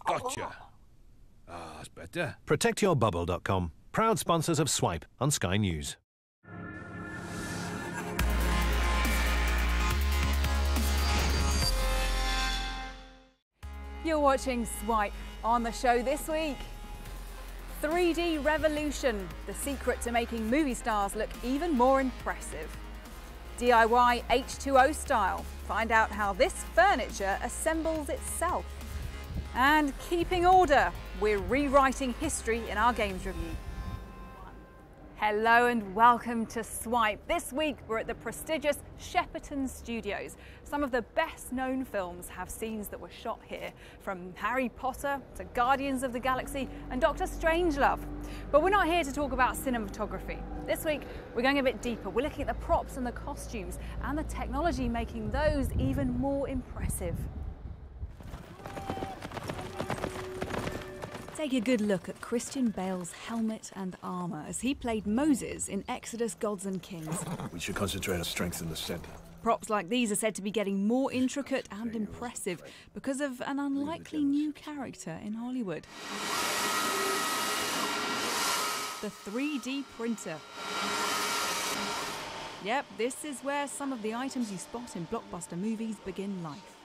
Gotcha. Ah, that's better. ProtectYourBubble.com. Proud sponsors of Swipe on Sky News. You're watching Swipe. On the show this week, 3D revolution, the secret to making movie stars look even more impressive. DIY H2O style, find out how this furniture assembles itself. And keeping order, we're rewriting history in our games review. Hello and welcome to Swipe. This week we're at the prestigious Shepperton Studios. Some of the best known films have scenes that were shot here, from Harry Potter to Guardians of the Galaxy and Dr. Strangelove. But we're not here to talk about cinematography. This week we're going a bit deeper. We're looking at the props and the costumes and the technology making those even more impressive. Take a good look at Christian Bale's helmet and armour as he played Moses in Exodus Gods and Kings. We should concentrate on strength in the centre. Props like these are said to be getting more intricate and impressive because of an unlikely new character in Hollywood. The 3D printer. Yep, this is where some of the items you spot in blockbuster movies begin life.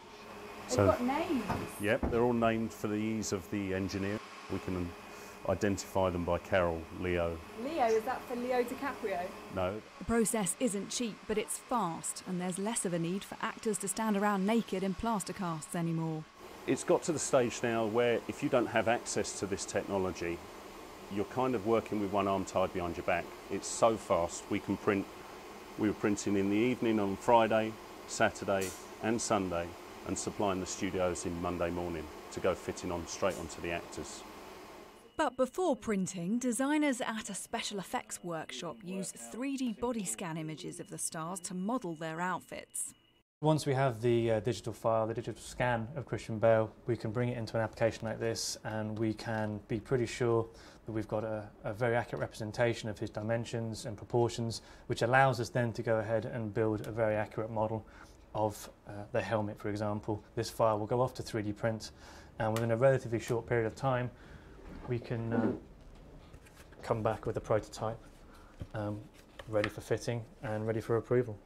They've got names. Yep, they're all named for the ease of the engineer. We can identify them by Carol, Leo. Leo, is that for Leo DiCaprio? No. The process isn't cheap, but it's fast, and there's less of a need for actors to stand around naked in plaster casts anymore. It's got to the stage now where if you don't have access to this technology, you're kind of working with one arm tied behind your back. It's so fast, we can print. We were printing in the evening on Friday, Saturday and Sunday, and supplying the studios in Monday morning to go fitting on straight onto the actors. But before printing, designers at a special effects workshop use 3D body scan images of the stars to model their outfits. Once we have the digital file, the digital scan of Christian Bale, we can bring it into an application like this and we can be pretty sure that we've got a very accurate representation of his dimensions and proportions, which allows us then to go ahead and build a very accurate model of the helmet, for example. This file will go off to 3D print, and within a relatively short period of time we can come back with a prototype ready for fitting and ready for approval.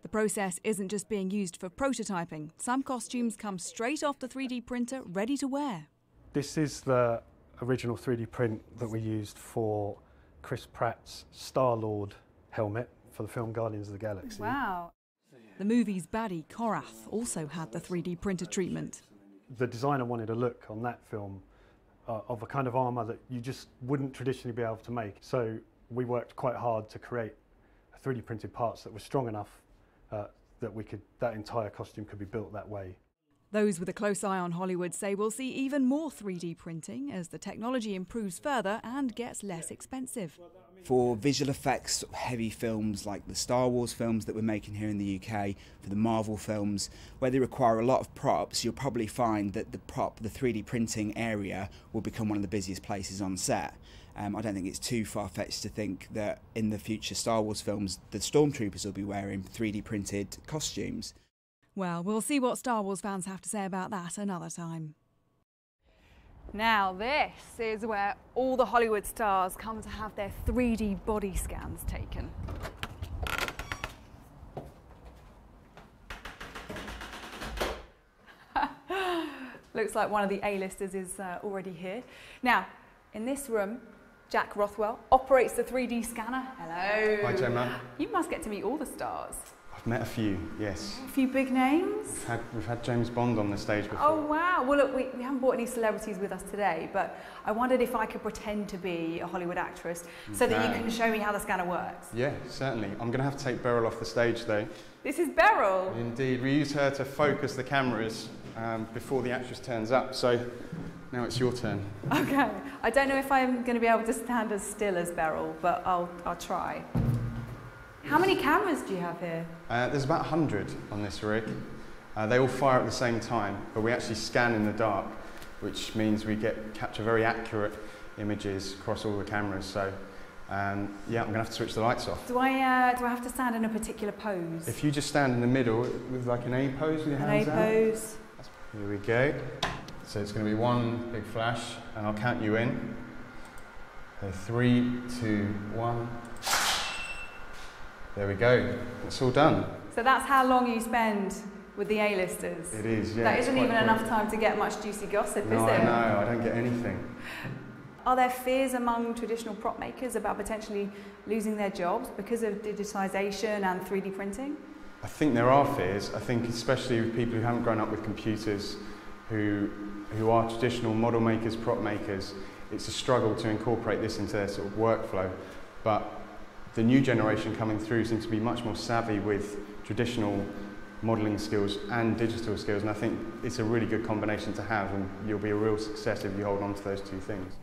The process isn't just being used for prototyping. Some costumes come straight off the 3D printer, ready to wear. This is the original 3D print that we used for Chris Pratt's Star-Lord helmet for the film Guardians of the Galaxy. Wow. The movie's baddie, Korath, also had the 3D printer treatment. The designer wanted a look on that film of a kind of armour that you just wouldn't traditionally be able to make. So we worked quite hard to create 3D printed parts that were strong enough that entire costume could be built that way. Those with a close eye on Hollywood say we'll see even more 3D printing as the technology improves further and gets less expensive. For visual effects, heavy films like the Star Wars films that we're making here in the UK, for the Marvel films, where they require a lot of props, you'll probably find that the 3D printing area will become one of the busiest places on set. I don't think it's too far-fetched to think that in the future Star Wars films, the stormtroopers will be wearing 3D printed costumes. Well, we'll see what Star Wars fans have to say about that another time. Now this is where all the Hollywood stars come to have their 3D body scans taken. Looks like one of the A-listers is already here. Now, in this room, Jack Rothwell operates the 3D scanner. Hello. Hi, Gemma. You must get to meet all the stars. I've met a few, yes. A few big names? We've had James Bond on the stage before. Oh, wow. Well, look, we haven't brought any celebrities with us today, but I wondered if I could pretend to be a Hollywood actress so that you can show me how the scanner works. Yeah, certainly. I'm going to have to take Beryl off the stage, though. This is Beryl? Indeed. We use her to focus the cameras before the actress turns up, so now it's your turn. Okay. I don't know if I'm going to be able to stand as still as Beryl, but I'll try. How many cameras do you have here? There's about 100 on this rig. They all fire at the same time, but we actually scan in the dark, which means we capture very accurate images across all the cameras. So, yeah, I'm going to have to switch the lights off. Do I have to stand in a particular pose? If you just stand in the middle with like an A pose with your hands out. An A pose. Here we go. So it's going to be one big flash, and I'll count you in. So 3, 2, 1. There we go. It's all done. So that's how long you spend with the A-listers? It is, yeah. That isn't even enough time to get much juicy gossip, is No, it? I know. I don't get anything. Are there fears among traditional prop makers about potentially losing their jobs because of digitisation and 3D printing? I think there are fears. I think especially with people who haven't grown up with computers, who are traditional model makers, prop makers, it's a struggle to incorporate this into their sort of workflow. But the new generation coming through seems to be much more savvy with traditional modelling skills and digital skills, and I think it's a really good combination to have, and you'll be a real success if you hold on to those two things.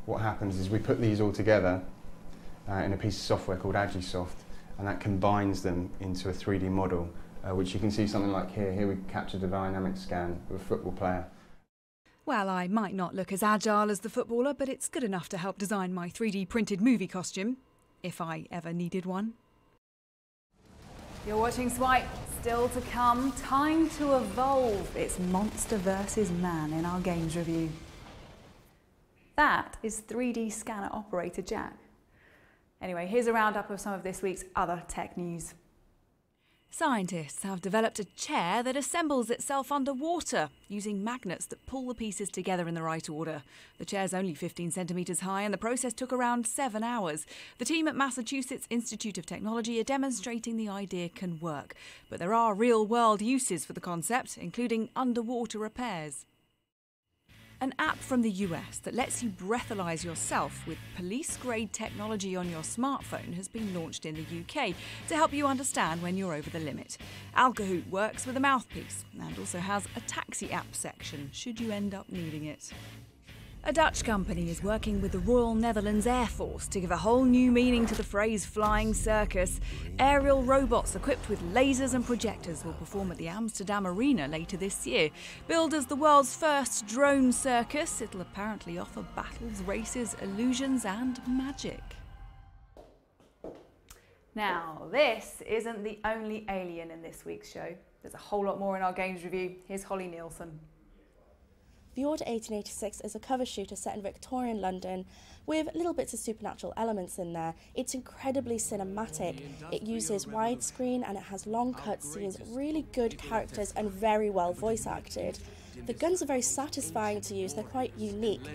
What happens is we put these all together in a piece of software called Agisoft, and that combines them into a 3D model, which you can see something like here. Here we captured a dynamic scan of a football player. Well, I might not look as agile as the footballer, but it's good enough to help design my 3D printed movie costume, if I ever needed one. You're watching Swipe, still to come, time to evolve. It's monster versus man in our games review. That is 3D scanner operator Jack. Anyway, here's a roundup of some of this week's other tech news. Scientists have developed a chair that assembles itself underwater using magnets that pull the pieces together in the right order. The chair's only 15 centimetres high and the process took around 7 hours. The team at Massachusetts Institute of Technology are demonstrating the idea can work. But there are real-world uses for the concept, including underwater repairs. An app from the US that lets you breathalyse yourself with police-grade technology on your smartphone has been launched in the UK to help you understand when you're over the limit. Alcahoot works with a mouthpiece and also has a taxi app section should you end up needing it. A Dutch company is working with the Royal Netherlands Air Force to give a whole new meaning to the phrase flying circus. Aerial robots equipped with lasers and projectors will perform at the Amsterdam Arena later this year. Billed as the world's first drone circus, it'll apparently offer battles, races, illusions and magic. Now, this isn't the only alien in this week's show. There's a whole lot more in our games review. Here's Holly Nielsen. The Order 1886 is a cover shooter set in Victorian London with little bits of supernatural elements in there. It's incredibly cinematic. It uses widescreen and it has long cutscenes, really good characters and very well voice acted. The guns are very satisfying to use, they're quite unique.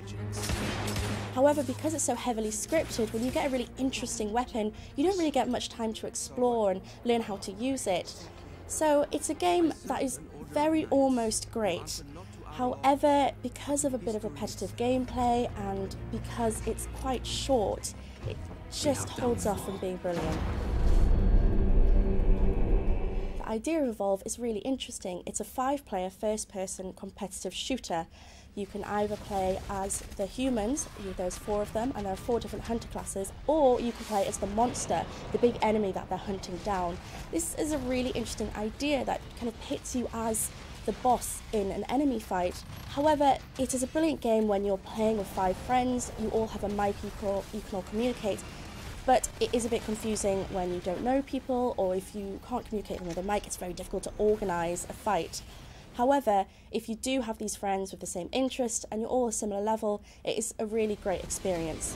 However, because it's so heavily scripted, when you get a really interesting weapon, you don't really get much time to explore and learn how to use it. So it's a game that is very almost great. However, because of a bit of repetitive gameplay and because it's quite short, it just holds off from being brilliant. The idea of Evolve is really interesting. It's a 5-player first-person competitive shooter. You can either play as the humans, there's 4 of them, and there are 4 different hunter classes, or you can play as the monster, the big enemy that they're hunting down. This is a really interesting idea that kind of pits you as the boss in an enemy fight. However, it is a brilliant game when you're playing with 5 friends, you all have a mic, you can all communicate, but it is a bit confusing when you don't know people, or if you can't communicate with a mic, it's very difficult to organise a fight. However, if you do have these friends with the same interest and you're all a similar level, it is a really great experience.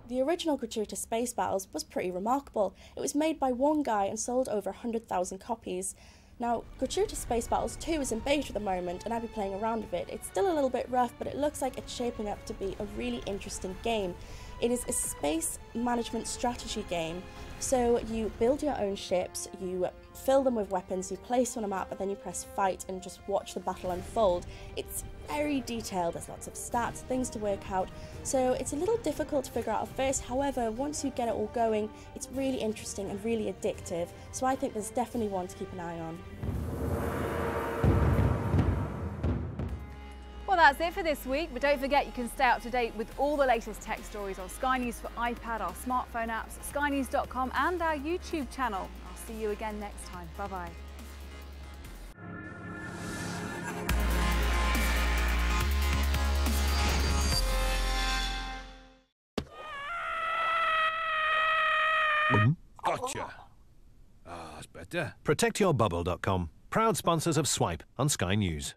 The original Gratuitous Space Battles was pretty remarkable. It was made by one guy and sold over 100,000 copies. Now, Gratuitous Space Battles 2 is in beta at the moment and I'll be playing around with it. It's still a little bit rough, but it looks like it's shaping up to be a really interesting game. It is a space management strategy game. So you build your own ships, you fill them with weapons, you place on a map, and then you press fight and just watch the battle unfold. It's very detailed, there's lots of stats, things to work out, so it's a little difficult to figure out at first. However, once you get it all going, it's really interesting and really addictive, so I think there's definitely one to keep an eye on. Well, that's it for this week, but don't forget you can stay up to date with all the latest tech stories on Sky News for iPad, our smartphone apps, skynews.com and our YouTube channel. I'll see you again next time. Bye-bye. Gotcha. Ah, that's better. ProtectYourBubble.com. proud sponsors of Swipe on Sky News.